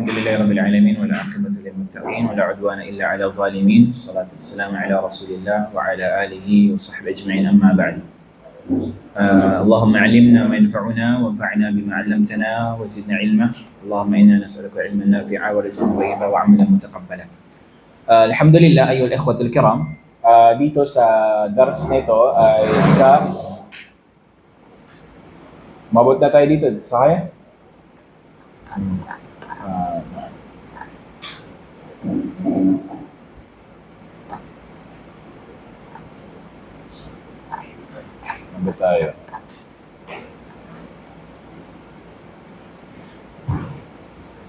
الحمد لله رب العالمين والعاقبة للمتقين ولا عدوان إلا على الظالمين الصلاة والسلام على رسول الله وعلى آله وصحبه أجمعين أما بعد اللهم علمنا ما ينفعنا وانفعنا بما علمتنا وزدنا علما اللهم إنا نسألك علما نافعا ورزقا طيبا وعملا متقبلا الحمد لله أيها الإخوة الكرام dito sa dars na ito ay mabot na tayo dito sa kaya? Mabot tayo.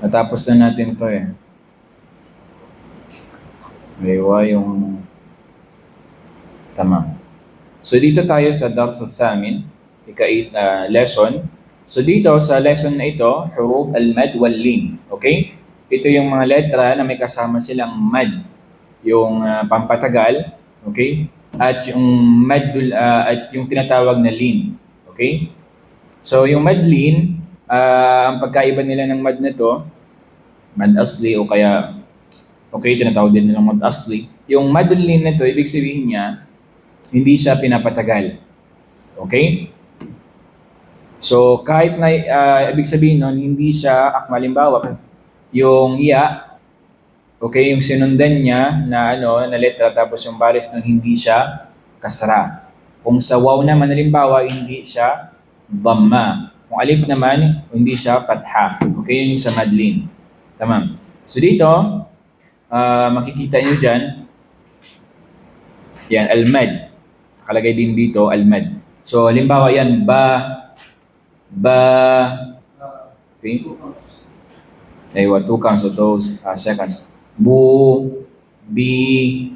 Natapos na natin ito eh. Maywa yung tamam. So dito tayo sa Dars al-Thamin, ika-8 lesson. So dito sa lesson na ito, huruf al-mad wal-lin. Okay? Ito yung mga letra na may kasama silang mad, yung pampatagal, okay? At yung madul at yung tinatawag na lin. Okay? So yung mad lin, ang pagkaiba nila ng mad na to, mad asli o kaya okay, tinatawag din nilang mad asli. Yung madul lin na to, ibig sabihin niya, hindi siya pinapatagal. Okay? So, kahit na ibig sabihin nun, hindi siya akmalimbawa. Yung iya, okay, yung sinundan niya na na letra tapos yung baris nun hindi siya kasra. Kung sa waw naman halimbawa, hindi siya dhamma. Kung alif naman, hindi siya fatha. Okay, yun yung sa madlin. Tamam. So dito, makikita nyo dyan, yan, al-mad. Nakalagay din dito, al-mad. So, halimbawa yan, okay? Aywa, 2 counts, so those seconds. Bu, bi,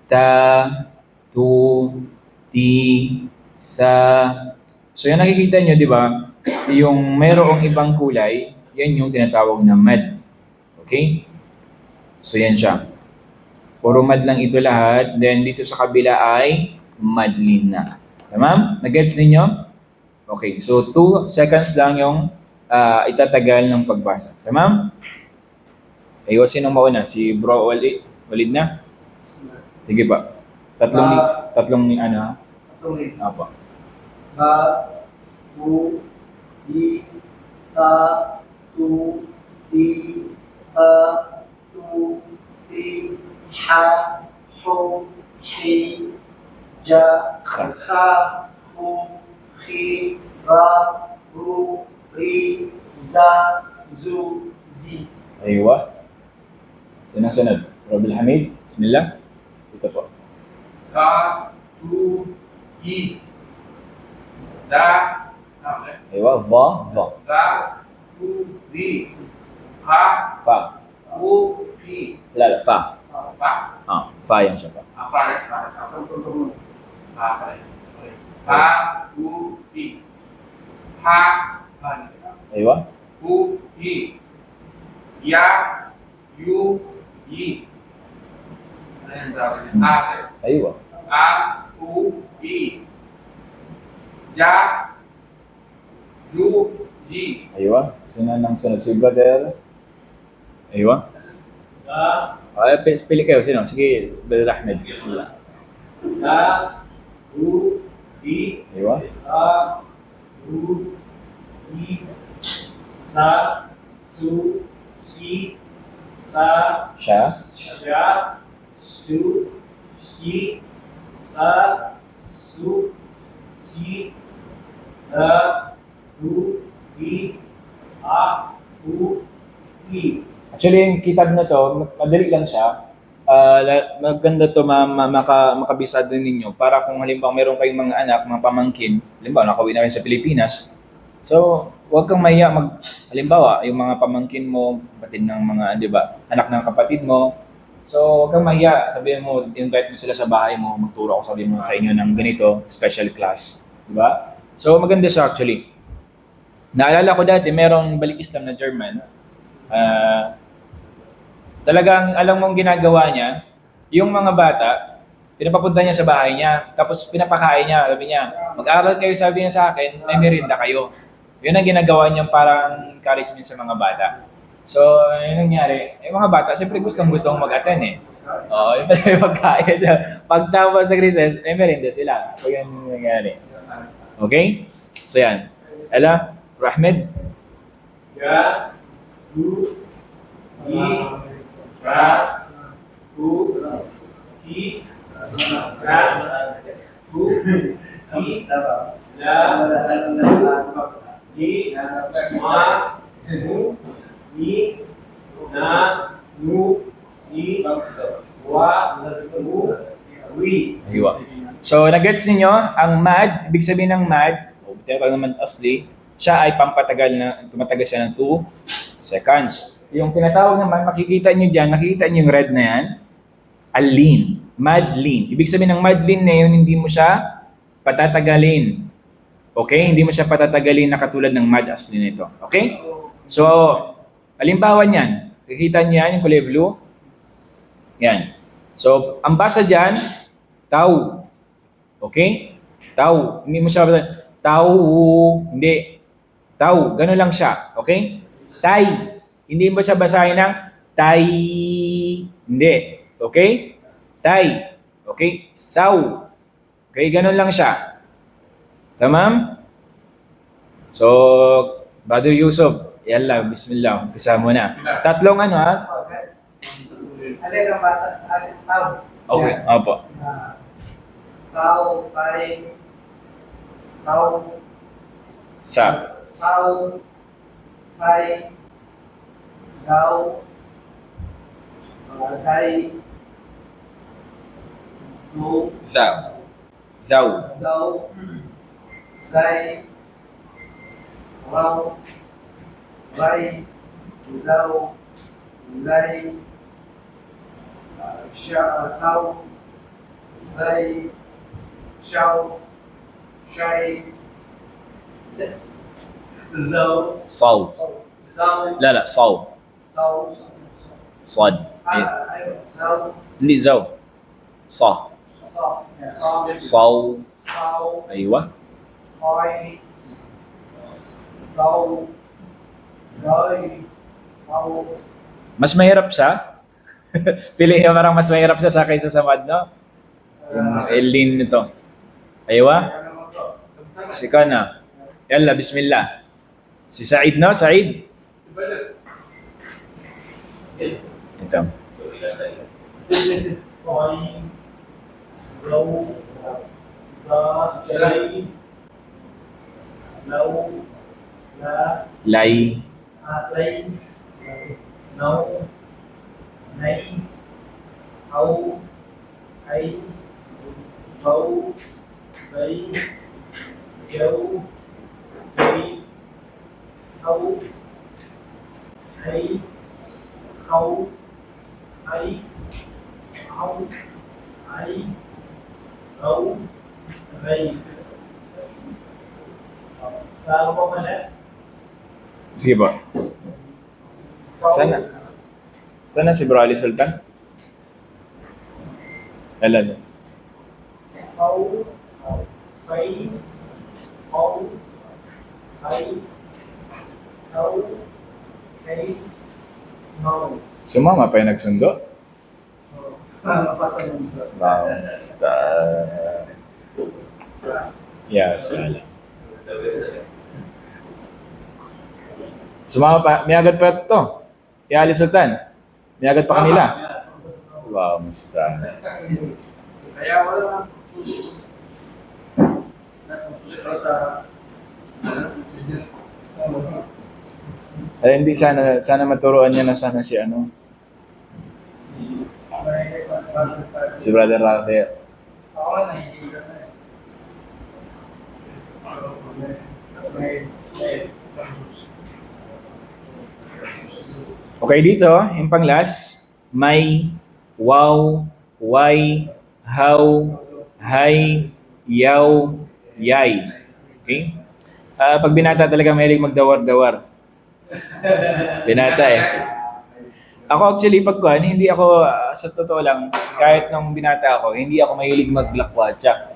ta, tu, ti, sa. So, yan nakikita nyo, di ba? Yung mayroong ibang kulay, yan yung tinatawag na mad. Okay? So, yan siya. Puro mad lang ito lahat. Then, dito sa kabila ay madlin na. Tamam? Nag-gets ninyo? Okay. So, 2 seconds lang yung itatagal ng pagbasa. Tamam? Ayo, sinong mauna? Si Bro Walid? Walid na? Sige pa. Tatlong ni ano? Tatlong ni. Apa? Ba, bu, bi, ta, tu, ti, ta, tu, ti, ha, hu, hi, ja, kha, hu, khi, ra, ru, ri, za, zu, zi. Aywa. Sunod. Rabil Hamid. Bismillah. Ito po. Ka, tu, i. Da, Aywa. Va. da, tu, di. Ha, Fa. u, pi. Lala. Fa. Pa. Fa yan siya pa. Apa rin? Asal tuntun. Apa rin? Ha, u, pi. Ha, Aywa. u, i. Ya, yu, i. Ano yung tawag niya? Ate. Aywa. A, u, i. Ja, yu, ji. Aywa. Sunod si brother. Aywa. Pili kayo. Sino? Sige, Brother Ahmed. Bismillah. Da, u, i. Aywa. A, u, i. Sa, su, si. Sa, Siya. sya, su, si. Sa, su, si. Da, u, i. A, u, i. Actually, yung kitab na to, madali lang siya. Maganda to makabisado ninyo para kung halimbawa meron kayong mga anak, mga pamangkin, halimbawa nakauwi na kayo sa Pilipinas. So, huwag kang mahiya halimbawa, yung mga pamangkin mo, kapatid ng mga, di ba, anak ng kapatid mo. So, huwag kang mahiya, sabihin mo, invite mo sila sa bahay mo, magturo ako sabihin mo sa inyo ng ganito, special class. Di ba? So, maganda siya actually. Naalala ko dati, merong balik Islam na German. Talagang alam mong ginagawa niya, yung mga bata, pinapapunta niya sa bahay niya, tapos pinapakain niya, sabi niya, mag-aral kayo, sabi niya sa akin, may merienda kayo. Yun ang ginagawa niyang parang encouragement sa mga bata. So, yung nangyari, yung mga bata, siyempre gustong-gustong mag-attend eh. Oo, yung pagkain. Pagtapos sa recess, merienda sila. So, yun yung nangyari. Okay? So, yan. Ella, Rahmed, Ja, du, I, Ra, U, I, Ra, U, I, La, I, Ma, Nu, I, Na, Nu, I, Wa, U, Wi. aywa. So, nag-gets ninyo, ang mad, ibig sabihin ng mad, o tinatawag naman asli, siya ay pampatagal na, tumatagal siya ng 2 seconds. Yung tinatawag naman, makikita nyo dyan, nakikita nyo yung red na yan, al-lean, mad lean. Ibig sabihin ng mad lean na yun, hindi mo siya patatagalin. Okay? Hindi mo siya patatagalin na katulad ng mad asli nito. Okay? So, halimbawa niyan, nakikita nyo yan, yung kulay blue. Yan. So, ang basa dyan, tau. Okay? Tau. Hindi mo siya tau. Hindi. Tau. Ganun lang siya. Okay? Tai. Hindi mo siya basahin ng tai. Hindi. Okay? Tai. Okay? Tau. Okay? Ganun lang siya. Tamam? So, Brother Yusuf, yalla, bismillah. Umpisa mo na. Tatlong ano ha? Alin ang basa? Asin tao. Okay. Opo. Tao, tay, tao, Sa. tao, tay, tao, tay, do, Zau. Zau. tao, tay, rao, ray, zao, zay, sao, zay, shao, shay, zao, Saw. zao, La, saw. zao, Sad. Eh, ayun, zao, hindi zau. Sa. sao, Saw. sao, Aywa. Khói, Gâu, Gơi, Gâu, Mas mahirap siya. Pili niya parang mas mahirap siya sa kaysa sa mad, no? Yung Elin nito. Aywa. Si Kana. Yalla, bismillah. Si Said, no? Said. Ito. Khói, Gâu, Gơi, Lâu, Lá, Lay. Lấy, Nấu, Nấy, Âu, Ấy, Bấu, Bấy, Dấu, Bấy, Âu, Ấy, Khâu, Ấy, Âu, Ấy, Âu, Rây. Sao có mấy lẽ? Sige po. Sana. Sana si Bro Ali Sultan? Yalla. Khâu, Bấy, Âu, Ấy, Âu, Ấy, Ngâu. Sumama pa yung nagsundo? Napasa mo dito. Basta. Yes, ala. Sumama pa. May agad pa ito. Kaya Ali Sultan. May agad pa kanila. Wow, musta. Kaya wala. Ay, hindi sana maturuan niya na sana si ano. Si Brother Rafael. Ako na hindi ka na. Okay, dito, yung pang last, may, wow, why, how, hi, yaw, yay. Okay? Pag binata talaga mahilig magdawar-dawar. Binata eh. Ako actually pagkuhan, hindi ako, sa totoo lang, kahit nung binata ako, hindi ako mahilig maglakwatsa.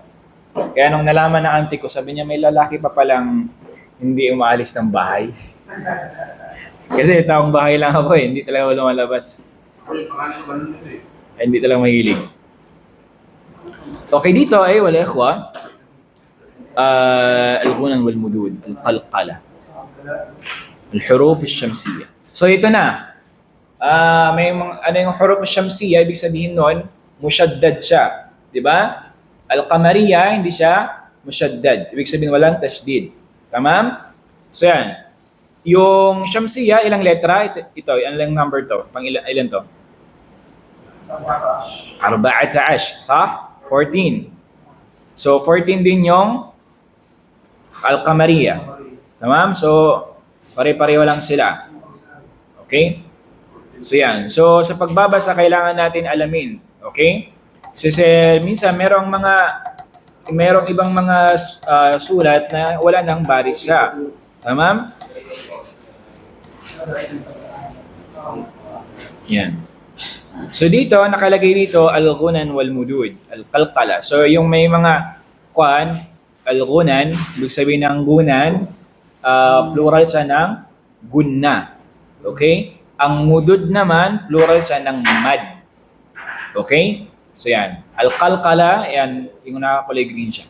Kaya nung nalaman ng auntie ko, sabi niya may lalaki pa palang hindi umaalis ng bahay. Kasi taong bahay lang ako eh, hindi talaga lumalabas. Hindi talaga mahilig. Okay, dito ay wala ikhwa. Al-ghunan wal mudud, al-qalqala. Al-huruf al-shamsiyya. So ito na. May mga ano yung huruf al-shamsiyya, ibig sabihin nun, mushaddad siya, 'di ba? Al-qamariyya hindi siya mushaddad. Ibig sabihin walang tashdid. Tamam? So yan. Yung shamsiyya, ilang letra? Ito, ilang number to? Ilan to? 14, sah? 14. So 14 din yung al-qamariyya. Tamam? So pare-pareho lang sila. Okay? So yan. So sa pagbabasa kailangan natin alamin, okay? Kasi minsan merong ibang mga sulat na wala nang baris siya. Tamam? Yan. So dito, nakalagay dito, al-ghunan wal mudud, al-qalqala. So yung may mga al-ghunan, ibig sabihin ng gunan, plural siya ng gunna. Okay? Ang mudud naman, plural siya ng mad. Okay? So yan. Al-qalqala, yan, yung nakakulay green siya.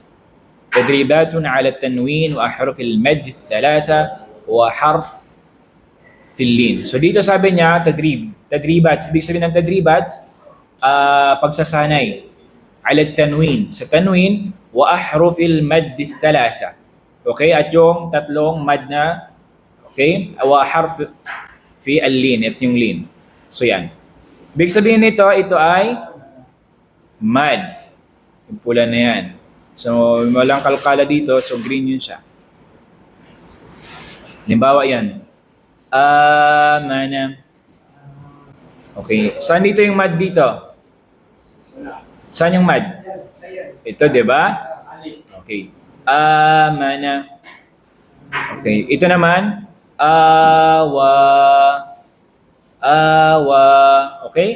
Tadribatun ala tanwin wa ahruf al-mad thalatha wa harf fillin. So dito sabi niya, tadribat. Ibig sabihin ng tadribat, pagsasanay. Ala tanwin. Sa tanwin, wa ahrufil mad thalatha. Okay? At yung tatlong mad na, okay? Wa harf fi al-lin. At yung lin. So yan. Ibig sabihin nito, ito ay mad. Yung pula na yan. So walang kalkala dito, so green yun siya. Halimbawa yan. Amana. Okay. Saan dito yung mad dito? Saan yung mad? Ito, di ba? Okay. Amana. Okay. Ito naman. Awa. Okay?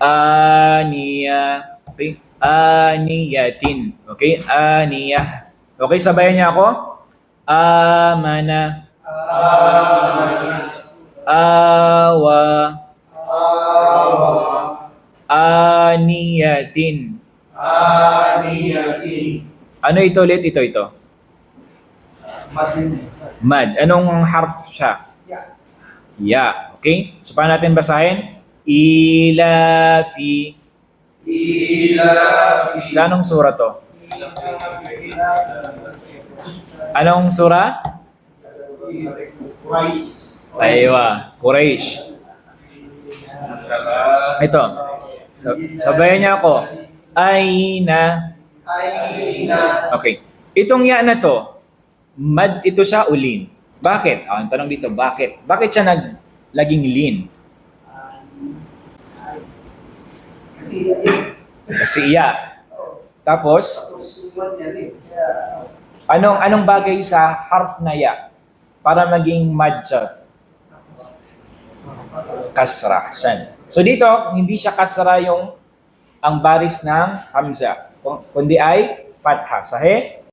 Aniya. Okay? Aniyatin. Okay? Aniyah. Okay, sabayan niya ako. Amana. Awa. Aniyatin. Ano ito ulit? Ito. Mad. Anong harf siya? Ya. Okay? So, paano natin basahin? Ilafi. Sa anong sura to? Anong sura? Aywa. Quraish. Ito. Sabayan niya ako. Aina. Okay. Itong ya na to, mad ito siya ulin. Bakit? Ang tanong dito, bakit? Bakit siya laging lin? Kasi iya. Tapos, anong bagay sa harf na ya para maging mad siya? Kasra. So dito, hindi siya kasra ang baris ng hamza, kundi ay fatha. Sahih?